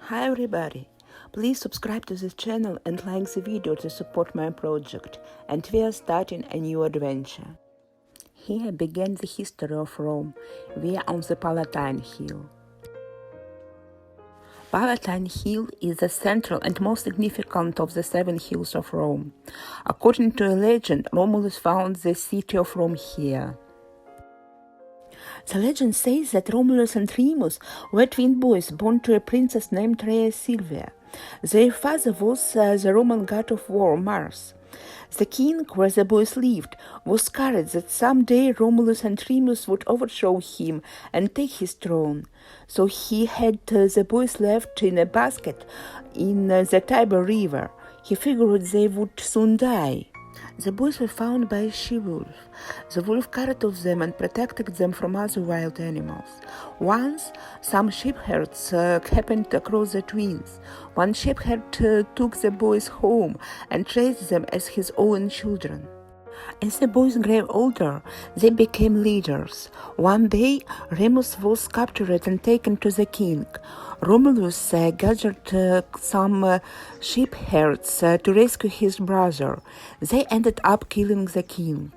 Hi everybody! Please subscribe to this channel and like the video to support my project, and we are starting a new adventure. Here began the history of Rome. We are on the Palatine Hill. Palatine Hill is the central and most significant of the 7 hills of Rome. According to a legend, Romulus found the city of Rome here. The legend says that Romulus and Remus were twin boys born to a princess named Rhea Silvia. Their father was the Roman god of war, Mars. The king, where the boys lived, was scared that someday Romulus and Remus would overthrow him and take his throne. So he had the boys left in a basket in the Tiber River. He figured they would soon die. The boys were found by a she-wolf. The wolf cared of them and protected them from other wild animals. Once, some sheepherds happened across the twins. One shepherd took the boys home and raised them as his own children. As the boys grew older, they became leaders. One day, Remus was captured and taken to the king. Romulus gathered some sheepherds to rescue his brother. They ended up killing the king.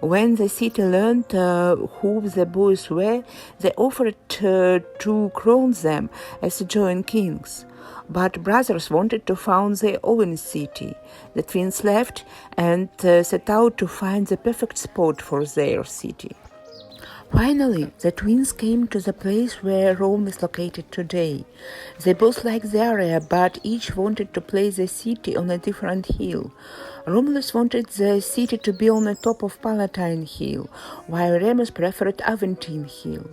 When the city learned who the boys were, they offered to crown them as joint kings. But brothers wanted to found their own city. The twins left and set out to find the perfect spot for their city. Finally, the twins came to the place where Rome is located today. They both liked the area, but each wanted to place the city on a different hill. Romulus wanted the city to be on the top of Palatine Hill, while Remus preferred Aventine Hill.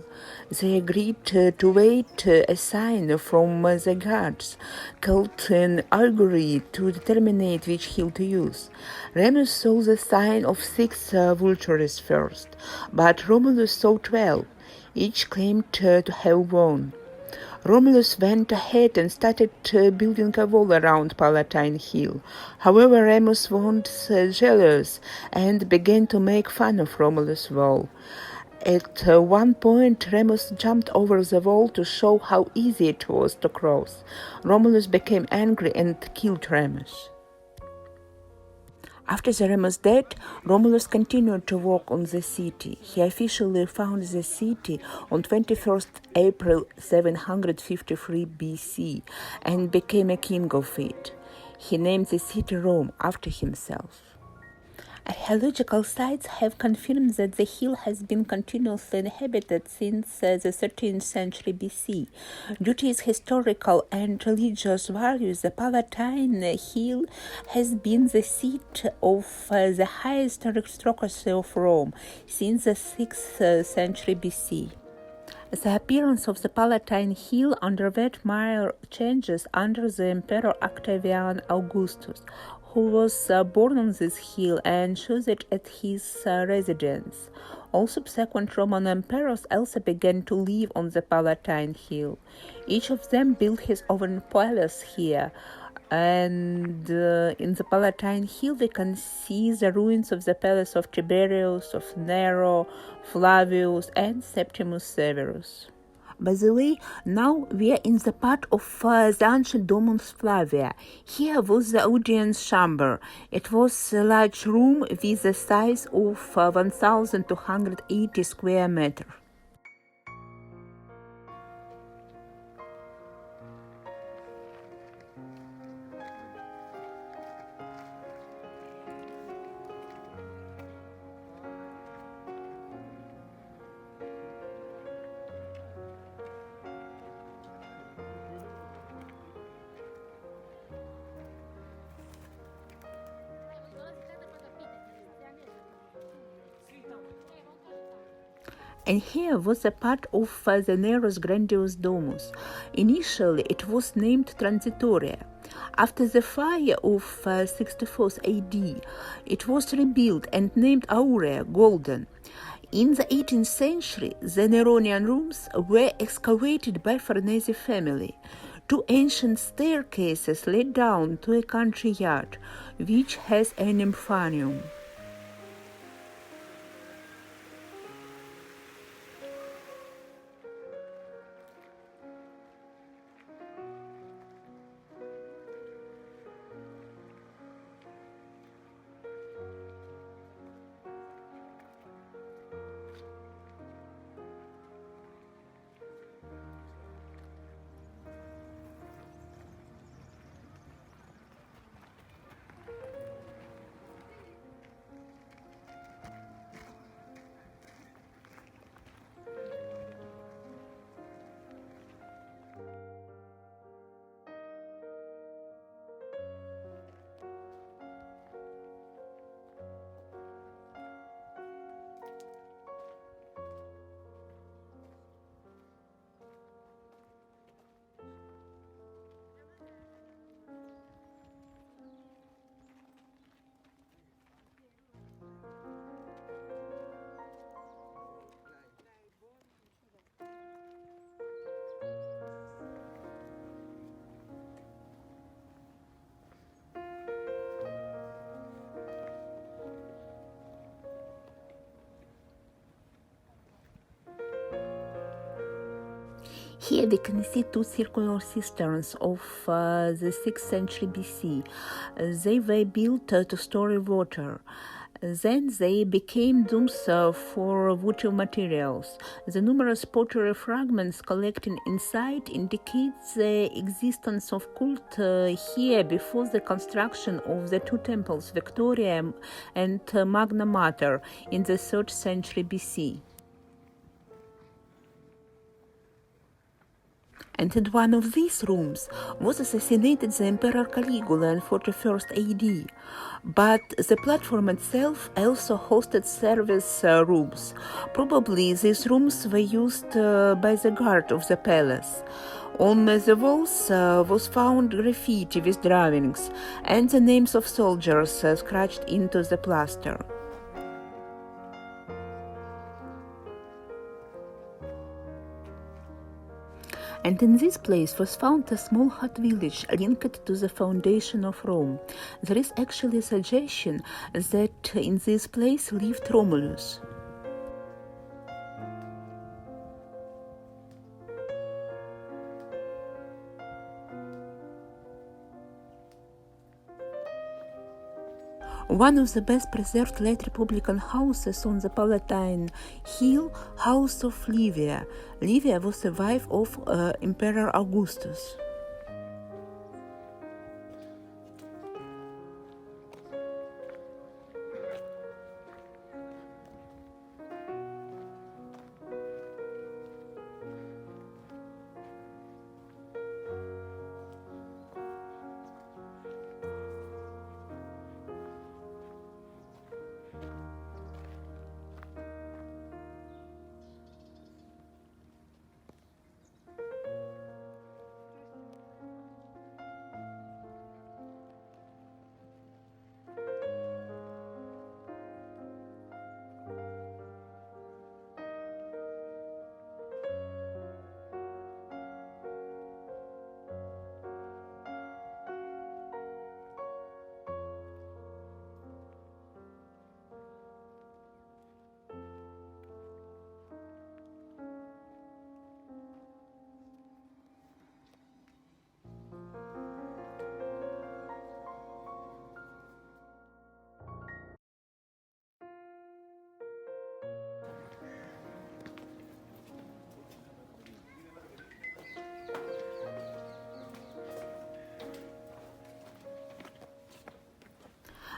They agreed to wait a sign from the gods, called an augury, to determine which hill to use. Remus saw the sign of 6 vultures first, but Romulus saw 12. Each claimed to have won. Romulus went ahead and started building a wall around Palatine Hill. However, Remus was jealous and began to make fun of Romulus' wall. At one point, Remus jumped over the wall to show how easy it was to cross. Romulus became angry and killed Remus. After the Remus' death, Romulus continued to work on the city. He officially founded the city on 21st April 753 BC and became a king of it. He named the city Rome after himself. Archaeological sites have confirmed that the hill has been continuously inhabited since the 13th century BC. Due to its historical and religious values, the Palatine Hill has been the seat of the highest aristocracy of Rome since the 6th century BC. The appearance of the Palatine Hill underwent minor changes under the Emperor Octavian Augustus, who was born on this hill and chose it as his residence. All subsequent Roman emperors also began to live on the Palatine Hill. Each of them built his own palace here, and in the Palatine Hill we can see the ruins of the palace of Tiberius, of Nero, Flavius, and Septimus Severus. By the way, now we are in the part of the ancient Domus Flavia. Here was the audience chamber. It was a large room with a size of 1,280 square meters. And here was a part of the Nero's grandiose domus. Initially, it was named Transitoria. After the fire of 64 AD, it was rebuilt and named Aurea, Golden. In the 18th century, the Neronian rooms were excavated by Farnese family. 2 ancient staircases led down to a country yard, which has an nymphanium. Here we can see two circular cisterns of the 6th century BC. They were built to store water. Then they became domes for votive materials. The numerous pottery fragments collected inside indicate the existence of cult here before the construction of the two temples, Victoria and Magna Mater, in the 3rd century BC. And in one of these rooms was assassinated the Emperor Caligula in 41st AD. But the platform itself also hosted service rooms. Probably these rooms were used by the guard of the palace. On the walls was found graffiti with drawings and the names of soldiers scratched into the plaster. And in this place was found a small hut village linked to the foundation of Rome. There is actually a suggestion that in this place lived Romulus. One of the best preserved late Republican houses on the Palatine hill, House of Livia. Livia was the wife of Emperor Augustus.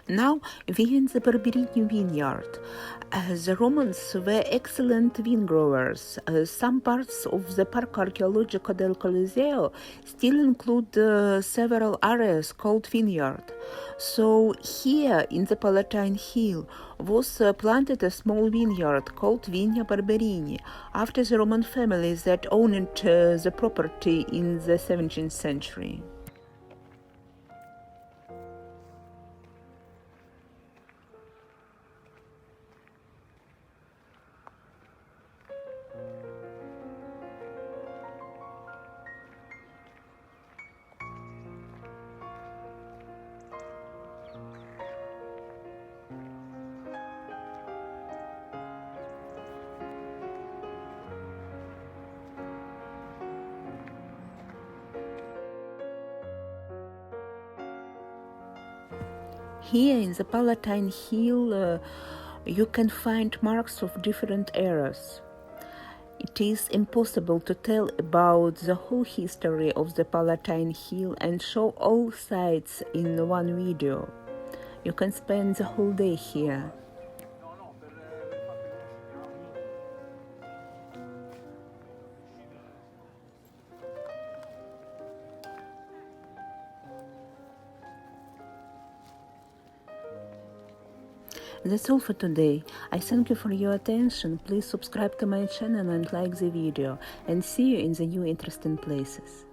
Now we are in the Barberini vineyard. The Romans were excellent vine growers. Some parts of the Parco Archeologico del Coliseo still include several areas called vineyard. So here in the Palatine Hill was planted a small vineyard called Vigna Barberini after the Roman family that owned the property in the 17th century. Here in the Palatine Hill, you can find marks of different eras. It is impossible to tell about the whole history of the Palatine Hill and show all sites in one video. You can spend the whole day here. That's all for today. I thank you for your attention. Please subscribe to my channel and like the video. And see you in the new interesting places.